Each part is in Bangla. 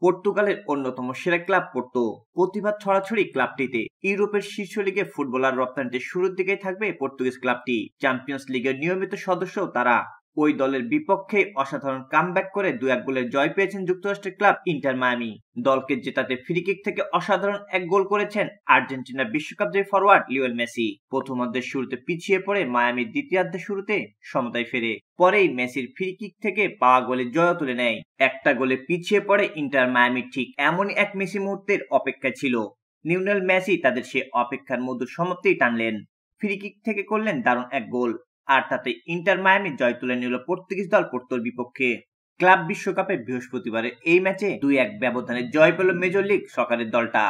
পর্তুগালের অন্যতম সেরা ক্লাব পোর্তো। প্রতিভা ছড়াছড়ি ক্লাবটিতে। ইউরোপের শীর্ষ লিগে ফুটবলার রপ্তানিতে শুরুর দিকেই থাকবে পর্তুগিজ ক্লাবটি। চ্যাম্পিয়ন্স লিগের নিয়মিত সদস্যও তারা। ওই দলের বিপক্ষে অসাধারণ কামব্যাক করে 2-1 গোলের জয় পেয়েছেন যুক্তরাষ্ট্রের ক্লাব ইন্টার মায়ামি। দলকে জেতাতে ফ্রি কিক থেকে অসাধারণ এক গোল করেছেন আর্জেন্টিনা বিশ্বকাপ জয়ী ফরোয়ার্ড লিওনেল মেসি। প্রথমার্ধের শুরুতে পিছিয়ে পড়ে মায়ামি দ্বিতীয়ার্ধের শুরুতে সমতায় ফেরে। পরেই মেসির ফ্রি কিক থেকে পাওয়া গোলে জয় তুলে নেয়। একটা গোলে পিছিয়ে পড়ে ইন্টার মায়ামি ঠিক এমনই এক মেসি মুহূর্তের অপেক্ষায় ছিল। লিওনেল মেসি তাদের সে অপেক্ষার মধুর সমাপ্তি টানলেন। ফ্রি কিক থেকে করলেন দারুণ এক গোল। আর তাতে ইন্টার মায়ামি জয় তুলে নিল পর্তুগিজ দল পোর্তোর বিপক্ষে। ক্লাব বিশ্বকাপে বৃহস্পতিবারের এই ম্যাচে 2-1 ব্যবধানে জয় পেল মেজর লিগ সকারের দলটা।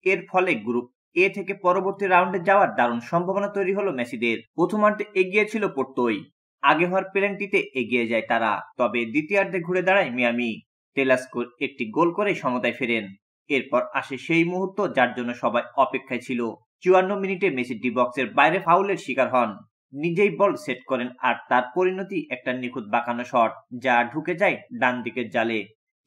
এর ফলে গ্রুপ এ থেকে পরবর্তী রাউন্ডে যাওয়ার দারুণ সম্ভাবনা তৈরি হলো মেসিদের। প্রথমার্ধে এগিয়ে ছিল পোর্তোই। আগে হওয়ার পেনাল্টিতে এগিয়ে যায় তারা, তবে দ্বিতীয়ার্ধে ঘুরে দাঁড়ায় মিয়ামি। টেলাস্কোর একটি গোল করে সমতায় ফেরেন। এরপর আসে সেই মুহূর্ত যার জন্য সবাই অপেক্ষায় ছিল। 54 মিনিটে মেসি ডি বক্সের বাইরে ফাউলের শিকার হন। নিজেই বল সেট করেন আর তার পরিণতি একটা নিখুঁত বাঁকানো শট, যা ঢুকে যায় ডান দিকের জালে।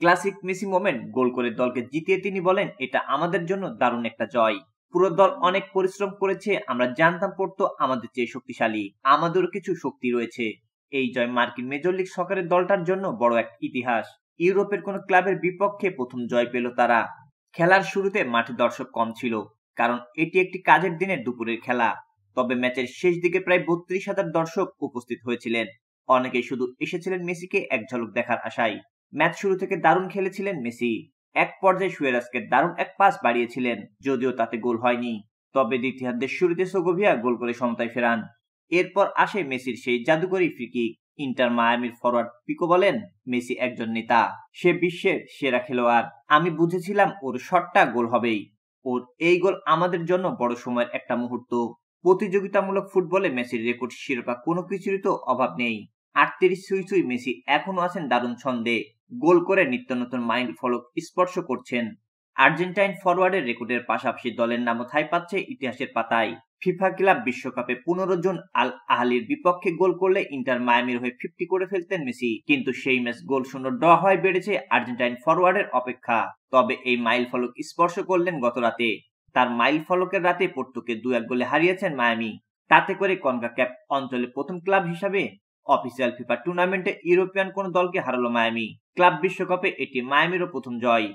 Classic Messi moment. গোল করে দলকে জিতিয়ে তিনি বলেন, এটা আমাদের জন্য দারুণ একটা জয়। পুরো দল অনেক পরিশ্রম করেছে। আমরা জানতাম পোর্তো আমাদের চেয়ে শক্তিশালী, আমাদেরও কিছু শক্তি রয়েছে। এই জয় মার্কিন মেজর লিগ সকারের দলটার জন্য বড় এক ইতিহাস। ইউরোপের কোন ক্লাবের বিপক্ষে প্রথম জয় পেল তারা। খেলার শুরুতে মাঠে দর্শক কম ছিল, কারণ এটি একটি কাজের দিনের দুপুরের খেলা। তবে ম্যাচের শেষ দিকে প্রায় 32,000 দর্শক উপস্থিত হয়েছিলেন। অনেকেই শুধু এসেছিলেন মেসিকে এক ঝলক দেখার আশায়। ম্যাচ শুরু থেকে দারুণ খেলেছিলেন মেসি। এক পর্যায়ে সুয়ারেজকে দারুণ এক পাস বাড়িয়েছিলেন, যদিও তাতে গোল হয়নি। তবে দ্বিতীয়ার্ধের শুরুতে সেগোভিয়া গোল করে সমতায় ফেরান। এরপর আসে মেসির সেই জাদুকরী ফ্রি কিক। ইন্টার মায়ামির ফরওয়ার্ড পিকো বলেন, মেসি একজন নেতা, সে বিশ্বের সেরা খেলোয়াড়। আমি বুঝেছিলাম ওর শটটা গোল হবেই। ওর এই গোল আমাদের জন্য বড় সময়ের একটা মুহূর্ত। প্রতিযোগিতামূলক ফুটবলে মেসির রেকর্ড শিরোপা কোনো কিছুরই তো অভাব নেই। 38 ছুঁই ছুঁই মেসি এখনো আছেন দারুণ ছন্দে। গোল করে নিত্য নতুন মাইল ফলক স্পর্শ করছেন। আর্জেন্টাইন ফরওয়ার্ডের রেকর্ডের পাশাপাশি দলের নামও ঠাঁই পাচ্ছে ইতিহাসের পাতায়। ফিফা ক্লাব বিশ্বকাপে 15 জন আল আহলির বিপক্ষে গোল করলে ইন্টার মায়ামির হয়ে 50 করে ফেলতেন মেসি। কিন্তু সেই ম্যাচ গোল শূন্য ড্র হয় বেড়েছে আর্জেন্টাইন ফরওয়ার্ডের অপেক্ষা। তবে এই মাইল ফলক স্পর্শ করলেন গত রাতে। তার মাইল ফলকের রাতে পোর্তোকে 2-1 গোলে হারিয়েছেন মায়ামি। তাতে করে কনকাক্যাফ অঞ্চলে প্রথম ক্লাব হিসাবে অফিসিয়াল ফিফা টুর্নামেন্টে ইউরোপিয়ান কোন দলকে হারালো মায়ামি। ক্লাব বিশ্বকাপে এটি মায়ামিরও প্রথম জয়।